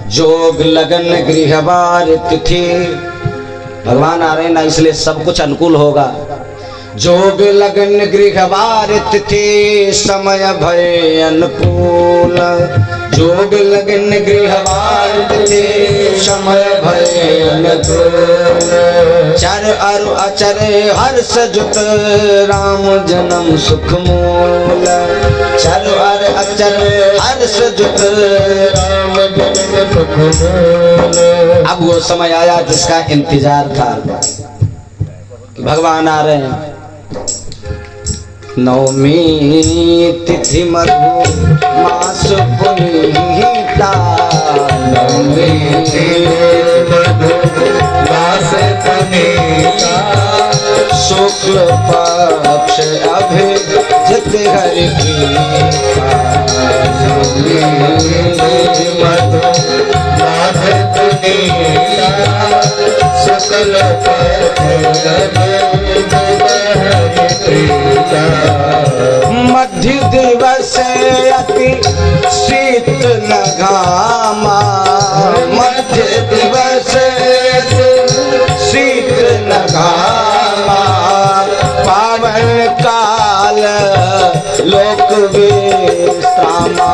जोग लगन गृहवार तिथि, भगवान आ रहे हैं ना इसलिए सब कुछ अनुकूल होगा। जोग लगन गृहवार तिथि समय भय अनुकूल, जोग लगन गृहवार तिथि समय भय अनुकूल। चर अरु अचर हर्ष जुत राम जन्म सुख मूल, चर अर अचर हर्ष जुत राम जन्म सुख मूल। अब वो समय आया जिसका इंतजार था कि भगवान आ रहे हैं। नवमी तिथि मधु मास पुनीता, नवमी मधु मास पुनीता, शुक्ल पक्ष अभिजित हरि प्रीता। नवमी मधु मास पुनीता, शुक्ल पक्ष अभिजित हरि प्रीता। मध्य दिवस अति शीतल घामा, मध्य दिवस शीतल घामा, पावन काल लोक विश्रामा,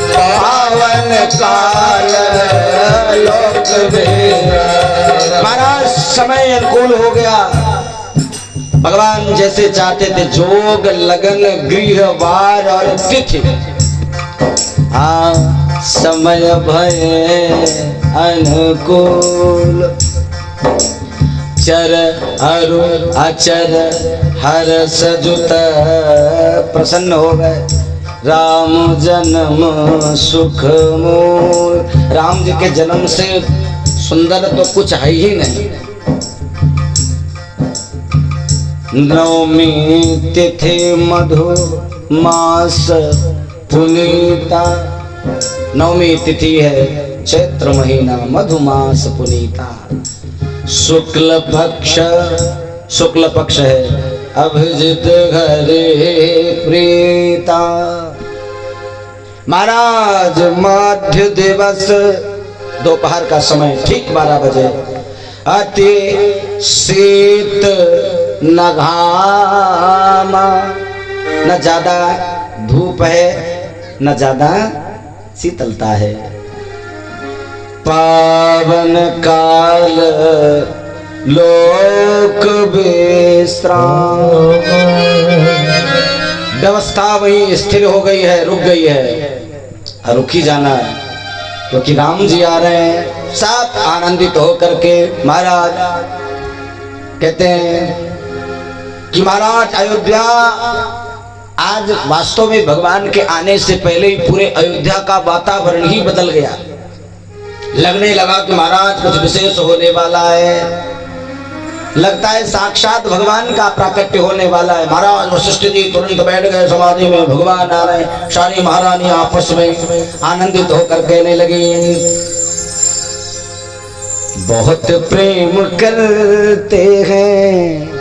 पावन काल लोक विश्रामा। महाराज समय अनुकूल हो गया, भगवान जैसे चाहते थे। जोग लगन गृह वार और तिथि, समय भय अनुकूल। चर अरु अचर हर्ष जुत प्रसन्न हो गए, राम जन्म सुख मूल। राम जी के जन्म से सुंदर तो कुछ है ही नहीं। नवमी तिथि मधु मास पुनीता, नवमी तिथि है चैत्र महीना मधुमास पुनीता। शुक्ल पक्ष है अभिजित हरि प्रीता। महाराज मध्य दिवस दोपहर का समय ठीक 12 बजे, अति शीत न घामा, न ज्यादा धूप है न ज्यादा शीतलता है। पावन काल लोक विश्राम, व्यवस्था वही स्थिर हो गई है, रुक गई है, रुक ही जाना है क्योंकि राम जी आ रहे हैं। सब आनंदित होकर के महाराज कहते हैं कि महाराज अयोध्या आज वास्तव में भगवान के आने से पहले ही पूरे अयोध्या का वातावरण ही बदल गया। लगने लगा कि महाराज कुछ विशेष होने वाला है, लगता है साक्षात भगवान का प्राकट्य होने वाला है। महाराज वशिष्ठ जी तुरंत बैठ गए समाधि में, भगवान आ रहे हैं। सारी महारानी आपस में आनंदित होकर कहने लगी, बहुत प्रेम करते हैं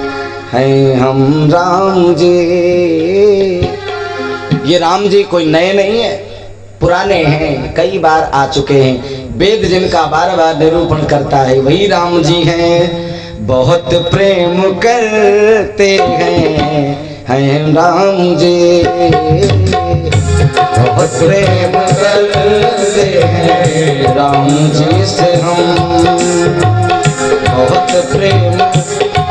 हम राम जी। ये राम जी कोई नए नहीं है, पुराने हैं, कई बार आ चुके हैं। वेद जिनका बार बार निरूपण करता है वही राम जी हैं। बहुत प्रेम करते हैं राम जी, बहुत प्रेम करते हैं राम जी से हम, बहुत प्रेम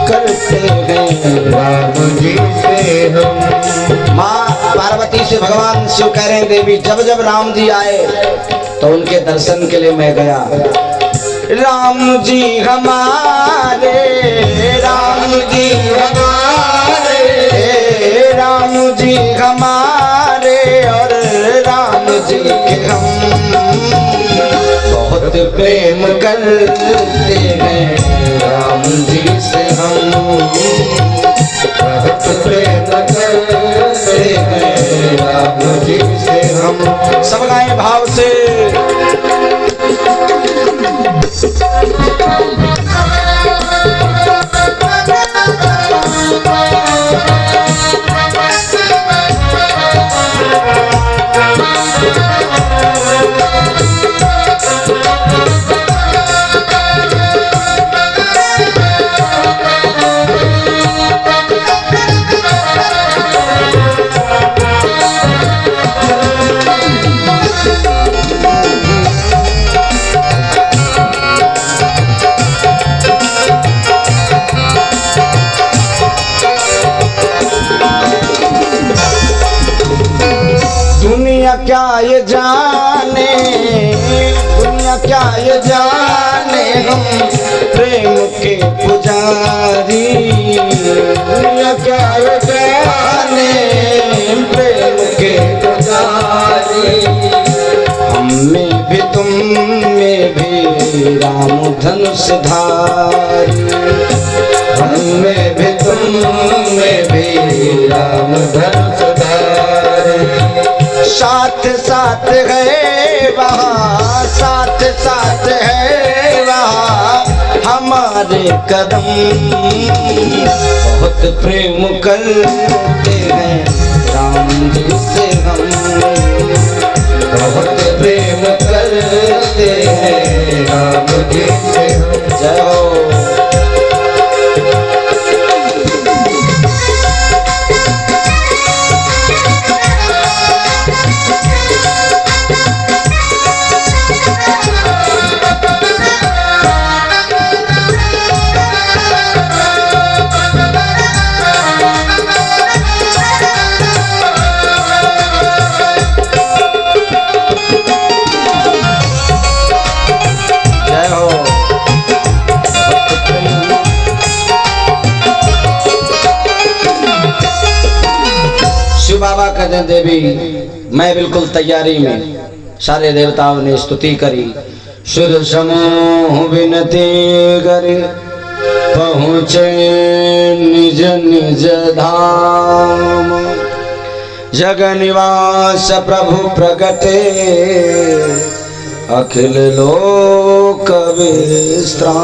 करते हैं राम जी से हम। माँ पार्वती से भगवान शिव कह रहे हैं, देवी जब जब राम जी आए तो उनके दर्शन के लिए मैं गया। राम जी हमारे, राम जी हमारे, राम जी हमारे और राम जी के हम बहुत प्रेम करते हैं राम जी से हम, बहुत प्रेम करते हैं राम जी से हम। सब गाएं भाव से। क्या ये जाने, दुनिया क्या ये जाने, हम प्रेम के पुजारी। दुनिया क्या ये जाने, प्रेम के पुजारी। हम में भी तुम में भी राम धनुष धारी। हम में भी तुम में भी राम धनुष धारी। साथ साथ है वहाँ, साथ साथ है वहाँ हमारे कदम। बहुत प्रेम करते हैं राम जी से हम, बहुत प्रेम करते हैं राम जी से हम। जय हो। बाबा कहते देवी मैं बिल्कुल तैयारी में। सारे देवताओं ने स्तुति करी। सुर समूह विनती करी, पहुँचे निज निज धाम। जग निवास प्रभु प्रगटे, अखिल लोक विश्राम।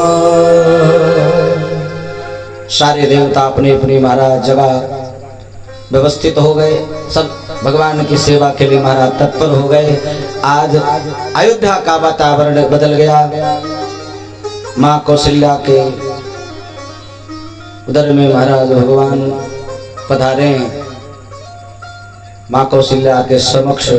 सारे देवता अपनी अपनी महाराज जगह व्यवस्थित हो गए। सब भगवान की सेवा के लिए महाराज तत्पर हो गए। आज अयोध्या का वातावरण बदल गया। माँ कौशल्या के उदर में महाराज भगवान पधारे। माँ कौशल्या के समक्ष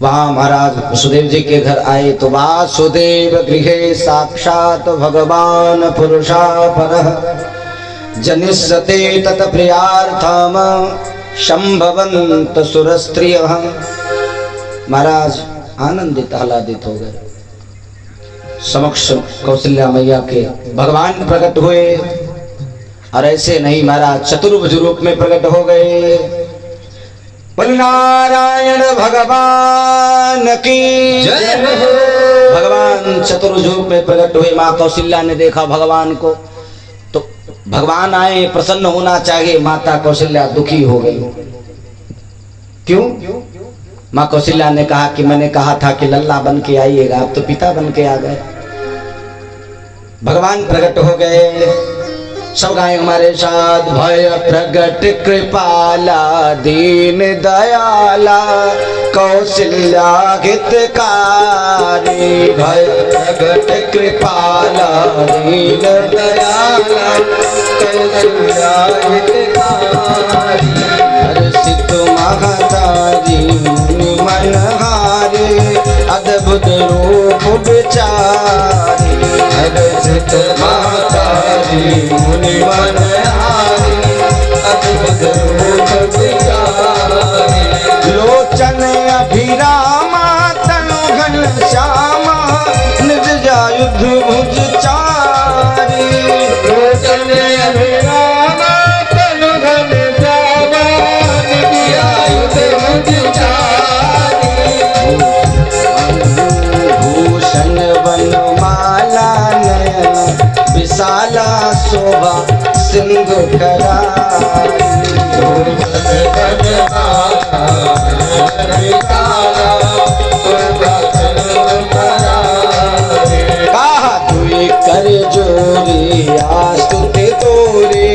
वहां महाराज वसुदेव जी के घर आए तो वासुदेव गृहे साक्षात भगवान पुरुषा परः जनिष्यते तत प्रियार्थम संभवंत सुरस्त्रियः। महाराज आनंदित आह्लादित हो गए। समक्ष कौशल्या मैया के भगवान प्रकट हुए। और ऐसे नहीं महाराज चतुर्भुज रूप में प्रकट हो गए। नारायण भगवान की जय। भगवान चतुर्भुज रूप में प्रकट हुए। माँ कौशल्या ने देखा भगवान को तो भगवान आए, प्रसन्न होना चाहिए। माता कौशल्या दुखी हो गई। क्यों? माँ कौशल्या ने कहा कि मैंने कहा था कि लल्ला बन के आइएगा, आप तो पिता बन के आ गए। भगवान प्रकट हो गए। सब गाएं हमारे साथ। भय प्रगट कृपाला दीन दयाला कौशल्या हितकारी। भय प्रगट कृपाला दीन दयाला कौशल्या हितकारी। हर्षित महतारी मनहारी अद्भुत रूप विचारी। हर्षित महतारी मुनि मनहारी अद्भुत रूप विचारी। लोचन अभिरामा तनु घन श्यामा निज जायुध भुज चारी। लोचन अभिरामा तनु घन श्यामा निज जायुध भुज चारी। भूषण वनमाला नयन विशाला शोभा सिंधु करारी। कहा तुई कर जोरी आस्तुति तोरे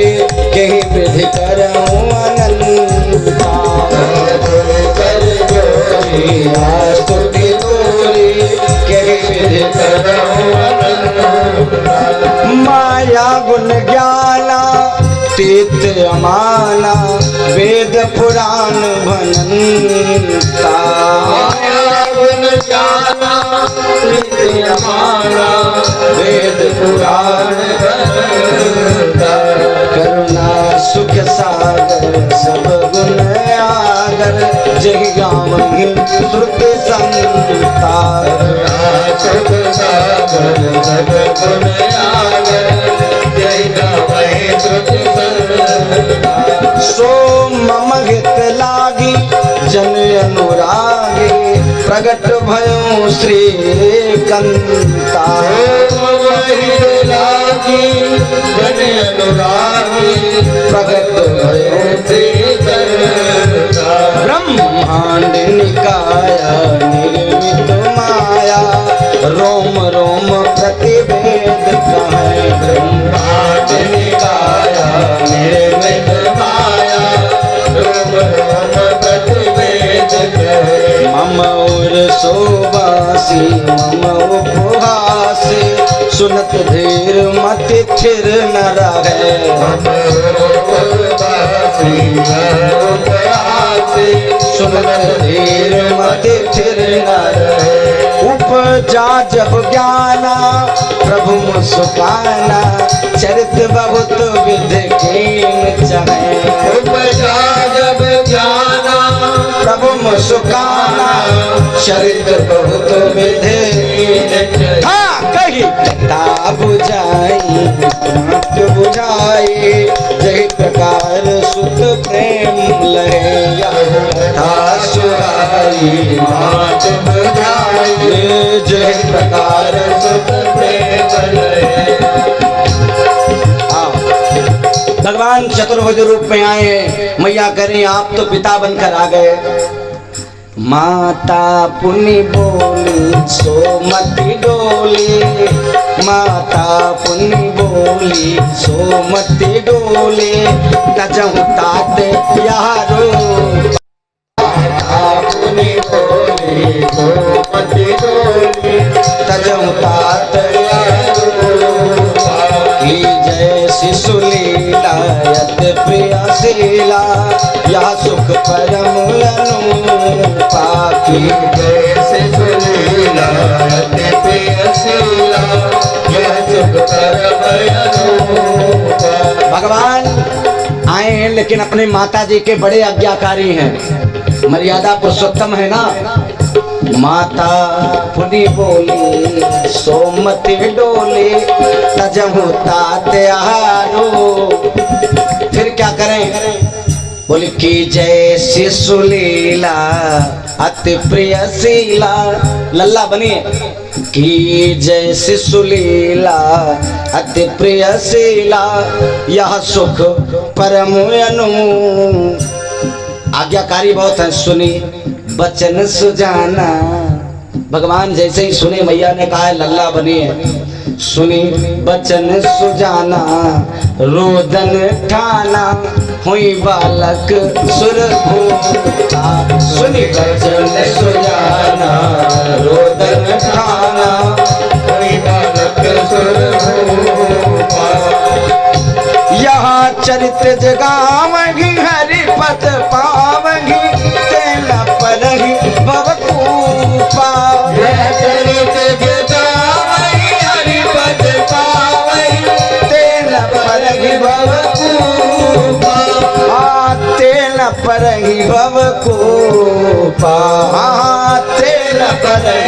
कहीं विधि करऊं अनंता। कर जोरी आस्तुति तोरे कहीं विधि करऊं अनंता। माया गुण ज्ञाना तीत अमाना वेद पुराण भनंता। माया गुण ज्ञाना तीत अमाना वेद पुराण भनंता। करुणा सुख सागर सब गुण आगर जय गावहि श्रुत संतार सुख सागर जग गुण आगर जय गावहि श्रुत संतार सो मम हित लागी जन अनुरागी प्रगट भयो श्री कंता लागी जन अनुरागी प्रगट भयो श्री कंता ब्रह्मांड निकाया निर्मित माया रोम रोम प्रतिवेद कहे ब्रह्मांड निकाया निर्मित माया रोम रोम प्रतिवेद कहे मम और शोभासी मम उपहासी सुनत धीर मत थिर न रहे सुनत धीर मत थिर न रहे उपजा जब ज्ञाना प्रभु मुस्काना चरित बहुत विधि कीन चाहे उपजा जब ज्ञाना प्रभु मुस्काना चरित बहुत विधि हाँ कही ता बुझाई मात बुझाई जय प्रकार सुत प्रेम लहैया था सुहाई मात बुझाई जय प्रकार सुख प्रेम लहैया भगवान चतुर्भुज रूप में आए हैं। मैया करें आप तो पिता बनकर आ गए। माता पुनि बोली सोमति डोली माता पुनि बोली सोमति डोली तजहु तात यारो माता पुनि बोली सोमति डोली तजहु तात की जय शिशुलीला यत प्रियशीला या सुख परम अनुपा की जैसे सुनीला यति प्रियशीला यह सुख परम अनुपा भगवान आए हैं लेकिन अपने माता जी के बड़े आज्ञाकारी हैं। मर्यादा पुरुषोत्तम है ना। माता पुनि बोली सोमति डोली तजहु तात आरो फिर क्या करें बोली की जय शिशुलीला अति प्रियशीला लल्ला बनिए की जय शिशुलीला अति प्रियशीला यह सुख परम अनु आज्ञाकारी बहुत है। सुनी बचन सुजाना भगवान जैसे ही सुने मैया ने कहा लल्ला बनिए सुनी बचन सुजाना रोदन ठाना हुई बालक सुर भूता सुनी बचन सुजाना रोदन ठाना हुई बालक सुर भूता यहाँ चरित्र जगावही हरिपद पावही तेला परही भवकूपा चरित जगावहि हरिपद पावहि तेला परही भवकूपा तेला परही भवकूपा तेला परही